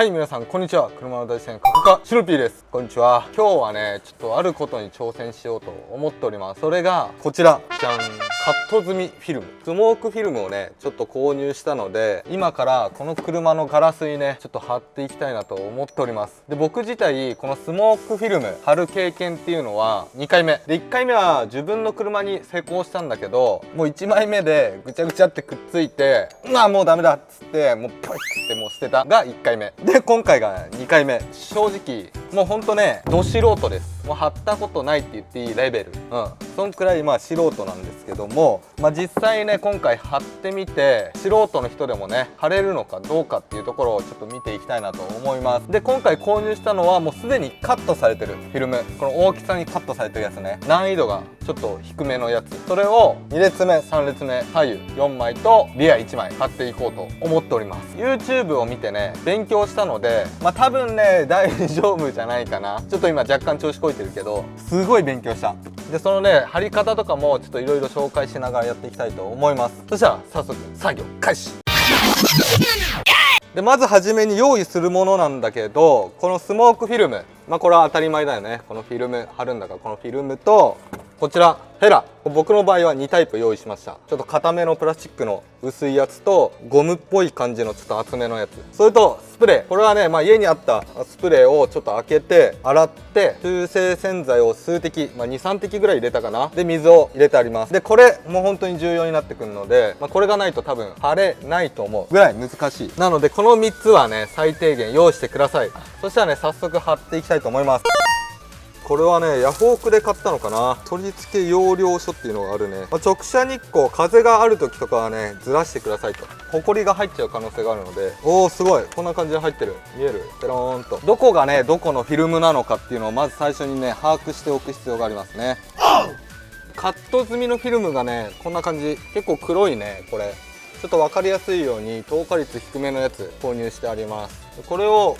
はい、皆さんこんにちは。車の大山カカシロピーです。こんにちは。今日はね、ちょっとあることに挑戦しようと思っております。それがこちら、じゃん、カット済みフィルム、スモークフィルムをねちょっと購入したので、今からこの車のガラスにねちょっと貼っていきたいなと思っております。で、僕自体このスモークフィルム貼る経験っていうのは2回目で、1回目は自分の車に成功したんだけど、もう1枚目でぐちゃぐちゃってくっついて、もうダメだっつってもうポイッってもう捨てたが1回目で、今回が2回目。正直もうほんとね、ど素人です。もう貼ったことないって言っていいレベル、そんくらい素人なんですけども、実際ね今回貼ってみて、素人の人でもね貼れるのかどうかっていうところをちょっと見ていきたいなと思います。で、今回購入したのはもうすでにカットされてるフィルム、この大きさにカットされてるやつね、難易度がちょっと低めのやつ、それを2列目3列目左右4枚とリア1枚貼っていこうと思っております。 YouTube を見てね勉強したので、多分ね大丈夫じゃないかな。ちょっと今若干調子こいてるけど、すごい勉強した。で、そのね貼り方とかもちょっといろいろ紹介しながらやっていきたいと思います。そしたら早速作業開始。で、まずはじめに用意するものなんだけど、このスモークフィルム、これは当たり前だよね。このフィルム貼るんだから、このフィルムとこちらヘラ、僕の場合は2タイプ用意しました。ちょっと固めのプラスチックの薄いやつと、ゴムっぽい感じのちょっと厚めのやつ、それとスプレー。これはね、家にあったスプレーをちょっと開けて洗って、中性洗剤を数滴、23滴ぐらい入れたかな。で、水を入れてあります。で、これもう本当に重要になってくるので、これがないと多分貼れないと思うぐらい難しい。なのでこの3つはね最低限用意してください。そしたらね早速貼っていきたいと思います。これはねヤフオクで買ったのかな。取り付け要領書っていうのがあるね。直射日光、風がある時とかはねずらしてくださいと。ホコリが入っちゃう可能性があるので。おお、すごい、こんな感じで入ってる。見える？ペローンと。どこがねどこのフィルムなのかっていうのをまず最初にね把握しておく必要がありますね。カット済みのフィルムがねこんな感じ、結構黒いね。これちょっと分かりやすいように透過率低めのやつ購入してあります。これを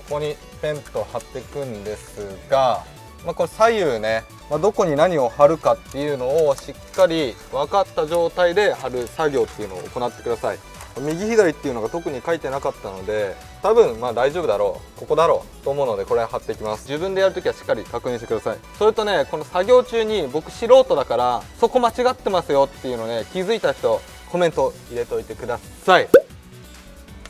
ここにペンと貼っていくんですが、これ左右ね、どこに何を貼るかっていうのをしっかり分かった状態で貼る作業っていうのを行ってください。右左っていうのが特に書いてなかったので、多分大丈夫だろう、ここだろうと思うので、これ貼っていきます。自分でやるときはしっかり確認してください。それとね、この作業中に僕素人だからそこ間違ってますよっていうのね、気づいた人コメント入れといてください。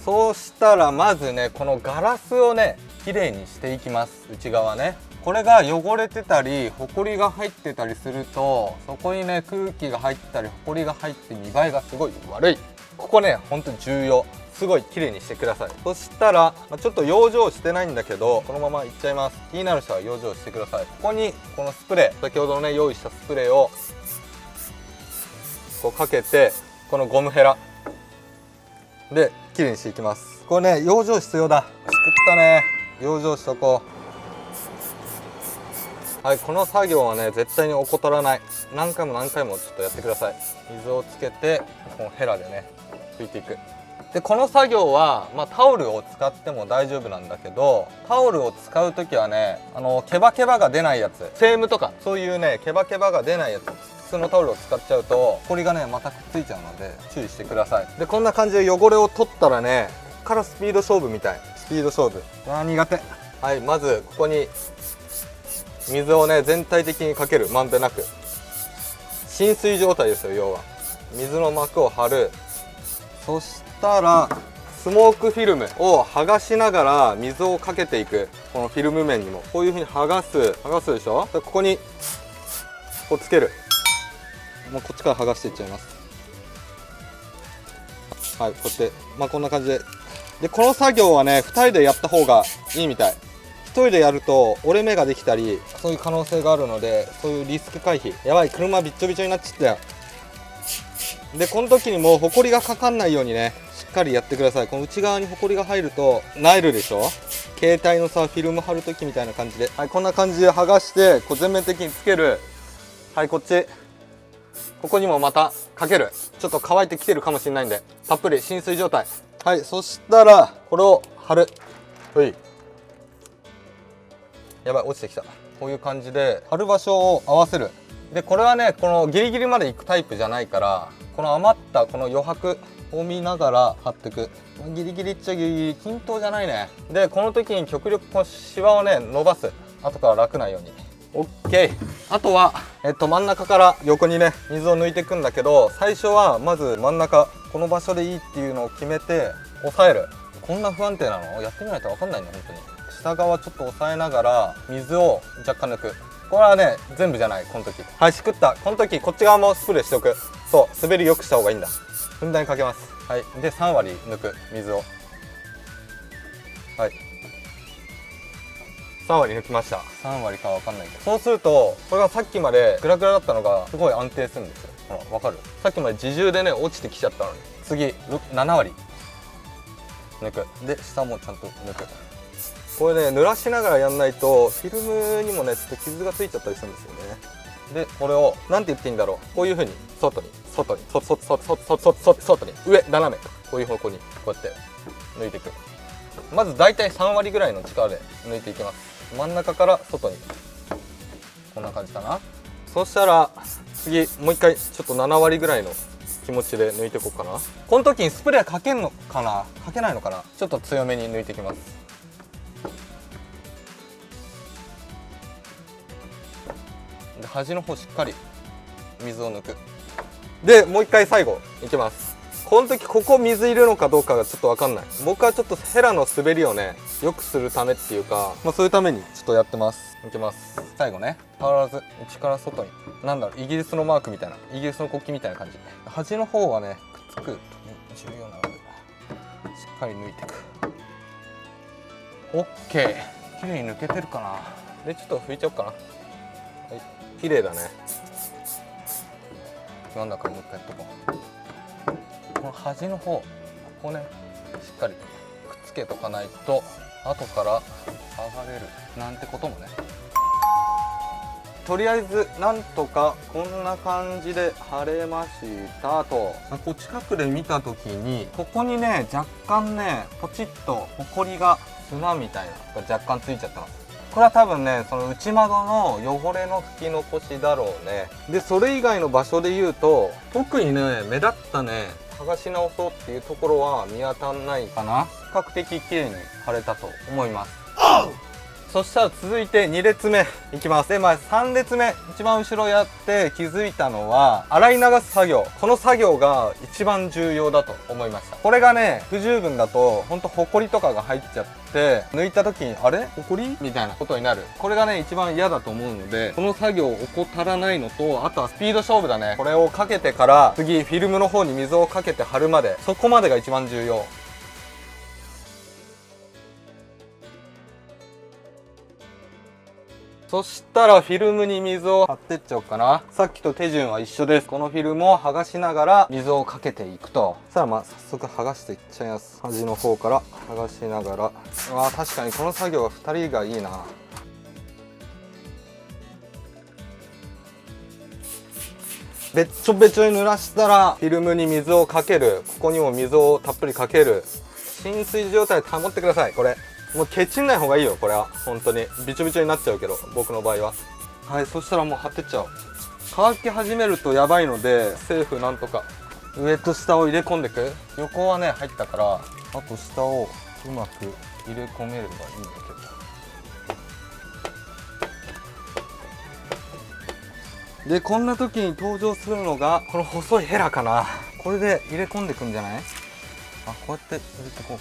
そうしたらまずねこのガラスをねきれいにしていきます。内側ね、これが汚れてたりホコリが入ってたりすると、そこにね空気が入ったりホコリが入って見栄えがすごい悪い。ここねほんと重要。すごいきれいにしてください。そしたら、ちょっと養生してないんだけどこのままいっちゃいます。気になる人は養生してください。ここにこのスプレー、先ほどのね用意したスプレーをこうかけて、このゴムヘラできれいにしていきます。これね養生必要だ。しくったね、養生しとこう。はい、この作業はね絶対に怠らない。何回も何回もちょっとやってください。水をつけてこのヘラでね拭いていく。で、この作業は、タオルを使っても大丈夫なんだけど、タオルを使う時はねケバケバが出ないやつ、セームとかそういうねケバケバが出ないやつ、普通のタオルを使っちゃうとホコリがねまたくっついちゃうので注意してください。で、こんな感じで汚れを取ったらね、ここからスピード勝負みたい。スピード勝負苦手。はい、まずここに水をね全体的にかける。まんべんなく浸水状態ですよ。要は水の膜を張る。そしたらスモークフィルムを剥がしながら水をかけていく。このフィルム面にもこういう風に剥がすでしょ。で、ここにこうつける。もうこっちから剥がしていっちゃいます。はい、こうやって、こんな感じで。で、この作業はね2人でやった方がいいみたい。1人でやると折れ目ができたりそういう可能性があるので、そういうリスク回避。やばい、車びっちょびちょになっちゃったよ。で、この時にもうホコリがかかんないようにねしっかりやってください。この内側にホコリが入るとナイルでしょ。携帯のさフィルム貼る時みたいな感じで、はい、こんな感じで剥がしてこう全面的につける。はい、こっちここにもまたかける。ちょっと乾いてきてるかもしれないんでたっぷり浸水状態。はい、そしたらこれを貼る。ほい、やばい、落ちてきた。こういう感じで貼る場所を合わせる。で、これはねこのギリギリまでいくタイプじゃないから、この余ったこの余白を見ながら貼っていく。ギリギリっちゃギリギリ、均等じゃないね。でこの時に極力このシワをね伸ばす。後から楽ないように。オッケー。あとは真ん中から横にね水を抜いていくんだけど、最初はまず真ん中この場所でいいっていうのを決めて押さえる。こんな不安定なの？やってみないと分かんないね本当に。下側ちょっと押さえながら水を若干抜く。これはね全部じゃない。この時はいしくった。この時こっち側もスプレーしておく。そう、滑り良くした方がいいんだ。ふんだんにかけます。はい。で3割抜く水を。はい、3割抜きました。3割かわかんないけど、そうするとこれがさっきまでグラグラだったのがすごい安定するんですよ。ほらわかる？さっきまで自重でね落ちてきちゃったのに、次7割抜く。で下もちゃんと抜く。これね濡らしながらやんないとフィルムにもねちょっと傷がついちゃったりするんですよね。でこれをなんて言っていいんだろう。こういう風に外に外に外に上斜めこういう方向にこうやって抜いていく。まず大体3割ぐらいの力で抜いていきます。真ん中から外にこんな感じかな。そしたら次もう一回ちょっと7割ぐらいの気持ちで抜いていこうかな。この時にスプレーかけんのかな、かけないのかな。ちょっと強めに抜いていきます。で端の方しっかり水を抜く。でもう一回最後いきます。この時ここ水いるのかどうかがちょっと分かんない。僕はちょっとヘラの滑りをね良くするためっていうか、そういうためにちょっとやってます。いきます。最後ね変わらず内から外に、なんだろう、イギリスのマークみたいな、イギリスの国旗みたいな感じ。端の方はねくっつく重要なのでしっかり抜いていく。オッケー。綺麗に抜けてるかな。でちょっと拭いちゃおうかな。はい、綺麗だね。真ん中もう一回やっとこう。この端の方ここねしっかりくっつけとかないと後から剥がれるなんてこともね。とりあえずなんとかこんな感じで貼れましたと。こう近くで見た時にここにね若干ねポチッとホコリが砂みたいなのが若干ついちゃってます。これは多分ねその内窓の汚れの拭き残しだろうね。でそれ以外の場所で言うと特にね目立ったね剥がし直そうっていうところは見当たんないかな。比較的綺麗に貼れたと思います。そしたら続いて2列目いきます。で3列目一番後ろやって気づいたのは洗い流す作業。この作業が一番重要だと思いました。これがね不十分だとほんとホコリとかが入っちゃって抜いた時にあれホコリみたいなことになる。これがね一番嫌だと思うので、この作業を怠らないのと、あとはスピード勝負だね。これをかけてから次フィルムの方に水をかけて貼るまで、そこまでが一番重要。そしたらフィルムに水を貼ってっちゃおうかな。さっきと手順は一緒です。このフィルムを剥がしながら水をかけていくと。さあ早速剥がしていっちゃいます。端の方から剥がしながら。確かにこの作業は2人がいいな。べっちょべちょに濡らしたらフィルムに水をかける。ここにも水をたっぷりかける。浸水状態保ってください。これもうケチんない方がいいよ。これは本当にびちょびちょになっちゃうけど僕の場合は。はい、そしたらもう貼ってっちゃおう。乾き始めるとやばいのでセーフなんとか上と下を入れ込んでいく。横はね入ったから、あと下をうまく入れ込めればいいんだけど。でこんな時に登場するのがこの細いヘラかな。これで入れ込んでいくんじゃない？こうやって入れてこう。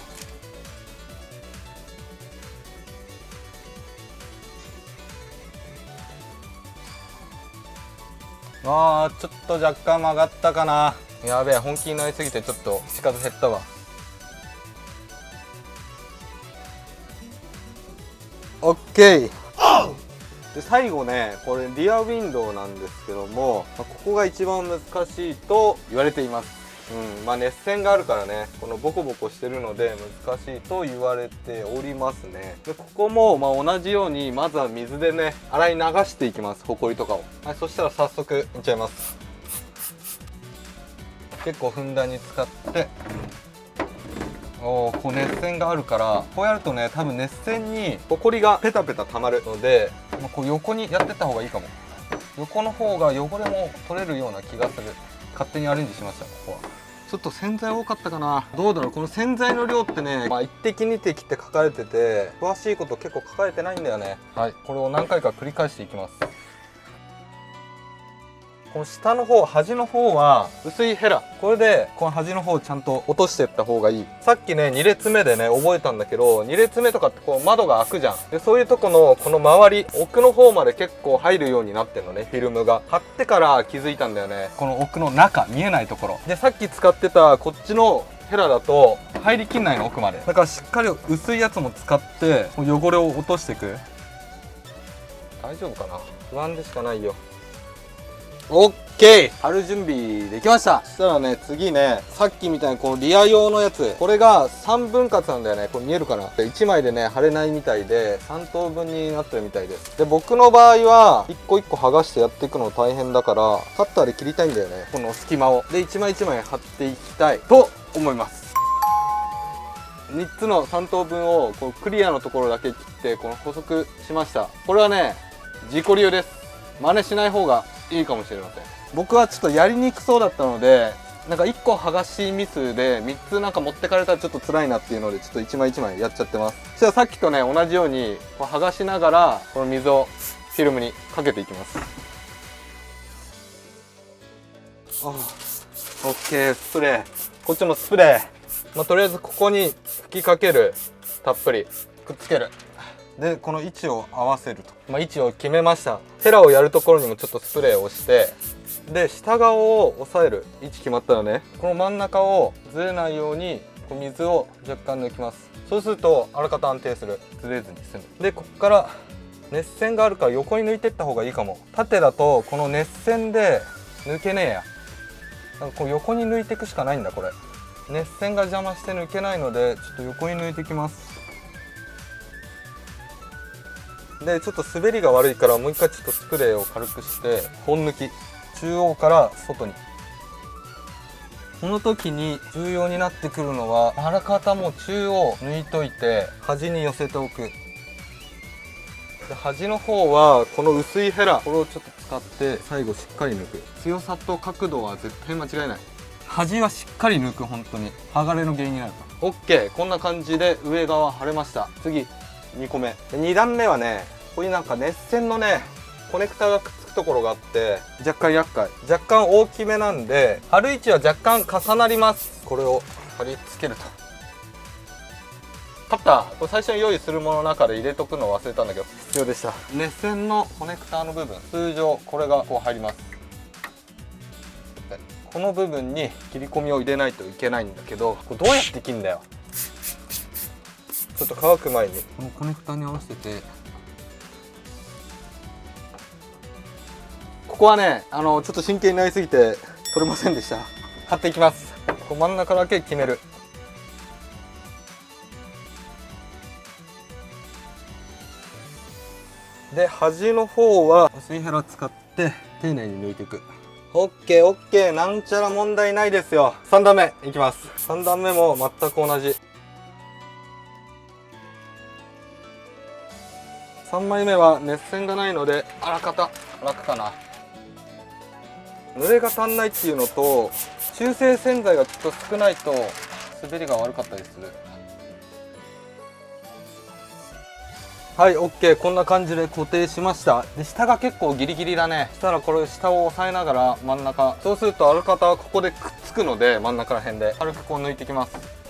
ちょっと若干曲がったかな。やべえ、本気になりすぎてちょっと口数減ったわ。オッケー。で最後ねこれリアウィンドウなんですけども、ここが一番難しいと言われています。熱線があるからね、このボコボコしてるので難しいと言われておりますね。でここも同じようにまずは水でね洗い流していきます、ホコリとかを。はい、そしたら早速いっちゃいます。結構ふんだんに使って、こう熱線があるからこうやるとね多分熱線にホコリがペタペタたまるので、こう横にやってった方がいいかも。横の方が汚れも取れるような気がする。勝手にアレンジしました。ここはちょっと洗剤多かったかな。どうだろう、この洗剤の量ってね、1滴2滴って書かれてて、詳しいこと結構書かれてないんだよね。はい、これを何回か繰り返していきます。この下の方、端の方は薄いヘラ、これでこの端の方をちゃんと落としていった方がいい。さっきね2列目でね覚えたんだけど、2列目とかってこう窓が開くじゃん。でそういうとこのこの周り奥の方まで結構入るようになってるのね、フィルムが。貼ってから気づいたんだよね、この奥の中見えないところで。さっき使ってたこっちのヘラだと入りきんないの、奥まで。だからしっかり薄いやつも使って汚れを落としていく。大丈夫かな、不安でしかないよ。オッケー、貼る準備できました。そしたらね、次ね、さっきみたいにこのリア用のやつ、これが3分割なんだよね。これ見えるかな。1枚でね貼れないみたいで3等分になってるみたいです。で僕の場合は1個1個剥がしてやっていくの大変だから、カッターで切りたいんだよね、この隙間を。で1枚1枚貼っていきたいと思います。3つの3等分をこうクリアのところだけ切ってこの補足しました。これはね自己流です。真似しない方がいいかもしれません。僕はちょっとやりにくそうだったので、なんか1個剥がしミスで3つなんか持ってかれたらちょっと辛いなっていうので、ちょっと1枚1枚やっちゃってます。そしたらさっきとね同じようにこう剥がしながらこの水をフィルムにかけていきます。オッケー、スプレー、こっちもスプレー、とりあえずここに吹きかける、たっぷりくっつける。でこの位置を合わせると、位置を決めました。ヘラをやるところにもちょっとスプレーをして、で下側を押さえる位置決まったらね、この真ん中をずれないようにこう水を若干抜きます。そうするとあらかた安定する、ずれずに済む。でここから熱線があるから横に抜いていった方がいいかも。縦だとこの熱線で抜けねえや、なんかこう横に抜いていくしかないんだ。これ熱線が邪魔して抜けないので、ちょっと横に抜いていきます。でちょっと滑りが悪いからもう一回ちょっとスプレーを軽くして本抜き、中央から外に。この時に重要になってくるのは、あらかたも中央抜いといて端に寄せておく。で端の方はこの薄いヘラ、これをちょっと使って最後しっかり抜く。強さと角度は絶対間違いない。端はしっかり抜く、本当に剥がれの原因になるから。 OK、 こんな感じで上側貼れました。次2個目、2段目はね、ここになんか熱線のねコネクタがくっつくところがあって若干厄介、若干大きめなんで貼る位置は若干重なります。これを貼り付けると。カッター、これ最初に用意するものの中で入れとくのを忘れたんだけど必要でした。熱線のコネクターの部分、通常これがこう入ります。この部分に切り込みを入れないといけないんだけど、これどうやって切るんだよ。ちょっと乾く前にこのコネクターに合わせて、ここはねちょっと真剣になりすぎて取れませんでした。貼っていきます。こう真ん中だけ決める。で端の方は薄いヘラ使って丁寧に抜いていく。オッケーオッケー、なんちゃら問題ないですよ。3段目いきます。3段目も全く同じ。3枚目は熱線がないのであらかた楽かな。濡れが足んないっていうのと、中性洗剤がちょっと少ないと滑りが悪かったりする。はい、 OK、 こんな感じで固定しました。で下が結構ギリギリだね。そしたらこれ下を押さえながら真ん中、そうするとあらかたはここでくっつくので真ん中ら辺で軽くこう抜いていきます。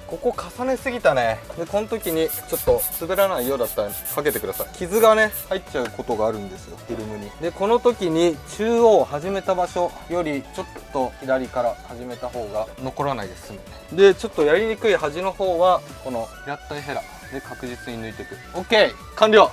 ここ重ねすぎたね。でこの時にちょっと滑らないようだったらかけてください。傷がね入っちゃうことがあるんですよ、フィルムに。でこの時に中央始めた場所よりちょっと左から始めた方が残らないで済む。でちょっとやりにくい端の方はこの平ったいヘラで確実に抜いていく。 OK、 完了。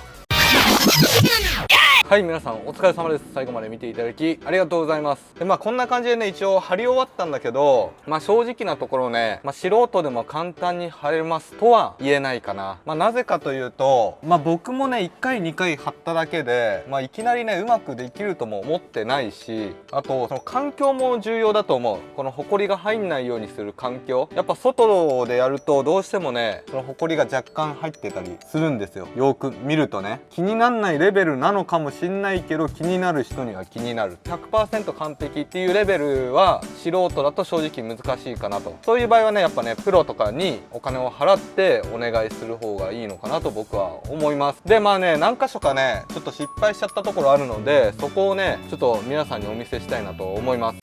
はい、皆さんお疲れ様です。最後まで見ていただきありがとうございます。でこんな感じでね一応貼り終わったんだけど、正直なところね、素人でも簡単に貼れますとは言えないかな。なぜかというと、僕もね1回2回貼っただけで、いきなりねうまくできるとも思ってないし、あとその環境も重要だと思う。このホコリが入んないようにする環境、やっぱ外でやるとどうしてもねそのホコリが若干入ってたりするんですよ。よく見るとね、気になんないレベルなのかもしんないけど気になる人には気になる。 100% 完璧っていうレベルは素人だと正直難しいかなと。そういう場合はねやっぱねプロとかにお金を払ってお願いする方がいいのかなと僕は思います。でまあね何箇所かねちょっと失敗しちゃったところあるので、そこをねちょっと皆さんにお見せしたいなと思います。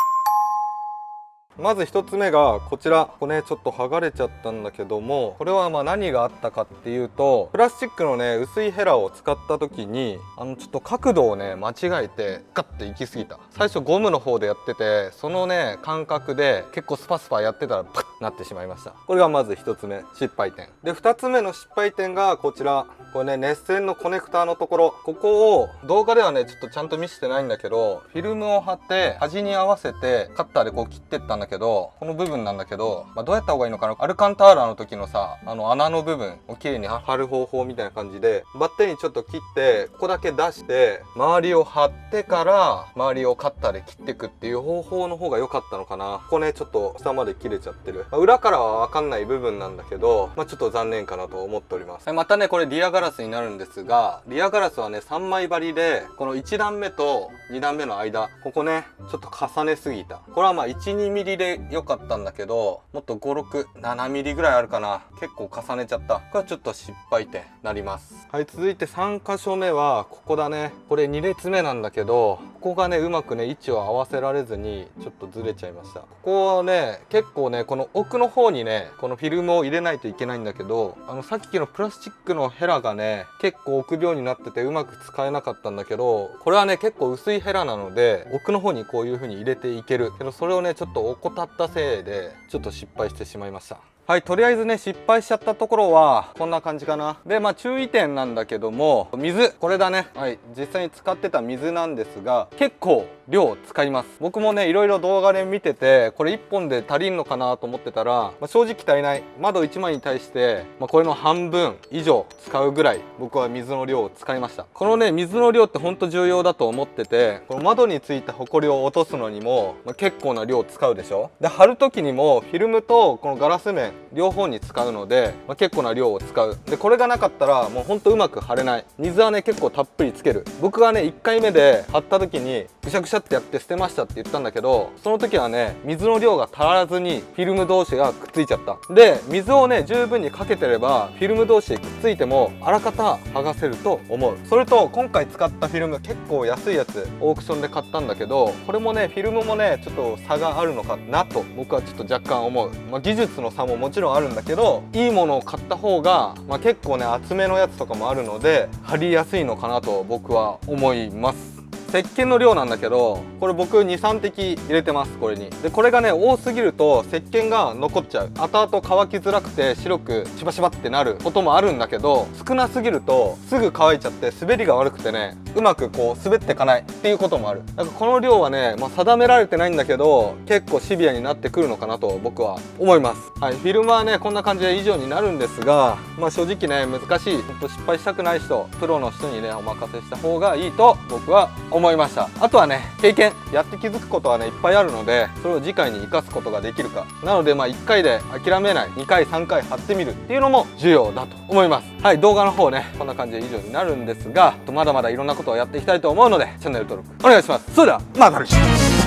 まず1つ目がこちら。これねちょっと剥がれちゃったんだけども、これはまあ何があったかっていうと、プラスチックのね薄いヘラを使った時にちょっと角度をね間違えてガッて行き過ぎた。最初ゴムの方でやってて、そのね感覚で結構スパスパやってたらパッなってしまいました。これがまず1つ目失敗点で、2つ目の失敗点がこちら。これね熱線のコネクターのところ、ここを動画ではねちょっとちゃんと見せてないんだけど、フィルムを貼って端に合わせてカッターでこう切ってったんだけど、この部分なんだけど、どうやった方がいいのかな。アルカンターラの時のさ穴の部分をきれいに貼る方法みたいな感じで、バッテリーちょっと切ってここだけ出して周りを貼ってから周りをカッターで切っていくっていう方法の方が良かったのかな。ここねちょっと下まで切れちゃってる。裏からは分かんない部分なんだけど、ちょっと残念かなと思っております。またねこれリアガラスになるんですが、リアガラスはね3枚張りで、この1段目と2段目の間ここねちょっと重ねすぎた。これはまあ 1,2 ミリで良かったんだけど、もっと5、6、7ミリぐらいあるかな。結構重ねちゃった。これはちょっと失敗点になります。はい、続いて3箇所目はここだね。これ2列目なんだけど、ここがねうまくね位置を合わせられずにちょっとずれちゃいました。ここはね結構ねこの奥の方にねこのフィルムを入れないといけないんだけど、さっきのプラスチックのヘラがね結構臆病になっててうまく使えなかったんだけど、これはね結構薄いヘラなので奥の方にこういう風に入れていけるけど、それをねちょっと怠ったせいでちょっと失敗してしまいました。はい、とりあえずね失敗しちゃったところはこんな感じかな。で注意点なんだけども、水これだね。はい、実際に使ってた水なんですが結構量使います。僕もねいろいろ動画で見てて、これ1本で足りんのかなと思ってたら、正直足りない。窓1枚に対して、これの半分以上使うぐらい僕は水の量を使いました。このね水の量ってほんと重要だと思ってて、この窓についたホコリを落とすのにも、結構な量を使うでしょ。で貼る時にもフィルムとこのガラス面両方に使うので、結構な量を使う。でこれがなかったらもうほんとうまく貼れない。水はね結構たっぷりつける。僕がね1回目で貼った時にぐしゃぐしゃってやって捨てましたって言ったんだけど、その時はね水の量が足らずにフィルム同士がくっついちゃった。で水をね十分にかけてればフィルム同士くっついてもあらかた剥がせると思う。それと今回使ったフィルム結構安いやつオークションで買ったんだけど、これもねフィルムもねちょっと差があるのかなと僕はちょっと若干思う。技術の差ももちろんあるんだけど、いいものを買った方が、結構ね厚めのやつとかもあるので貼りやすいのかなと僕は思います。石鹸の量なんだけど、これ僕 2,3 滴入れてます。これにでこれがね多すぎると石鹸が残っちゃう。後々乾きづらくて白くシバシバってなることもあるんだけど、少なすぎるとすぐ乾いちゃって滑りが悪くてねうまくこう滑っていかないっていうこともある。だからこの量はね、定められてないんだけど結構シビアになってくるのかなと僕は思います。はい、フィルムはねこんな感じで以上になるんですが、正直ね難しい、ちょっと失敗したくない人、プロの人にねお任せした方がいいと僕は思いました。あとはね経験やって気づくことはねいっぱいあるので、それを次回に生かすことができるかなので、1回で諦めない、2回3回貼ってみるっていうのも重要だと思います。はい、動画の方ねこんな感じで以上になるんですが、まだまだいろんなことをやっていきたいと思うのでチャンネル登録お願いします。それではまたね。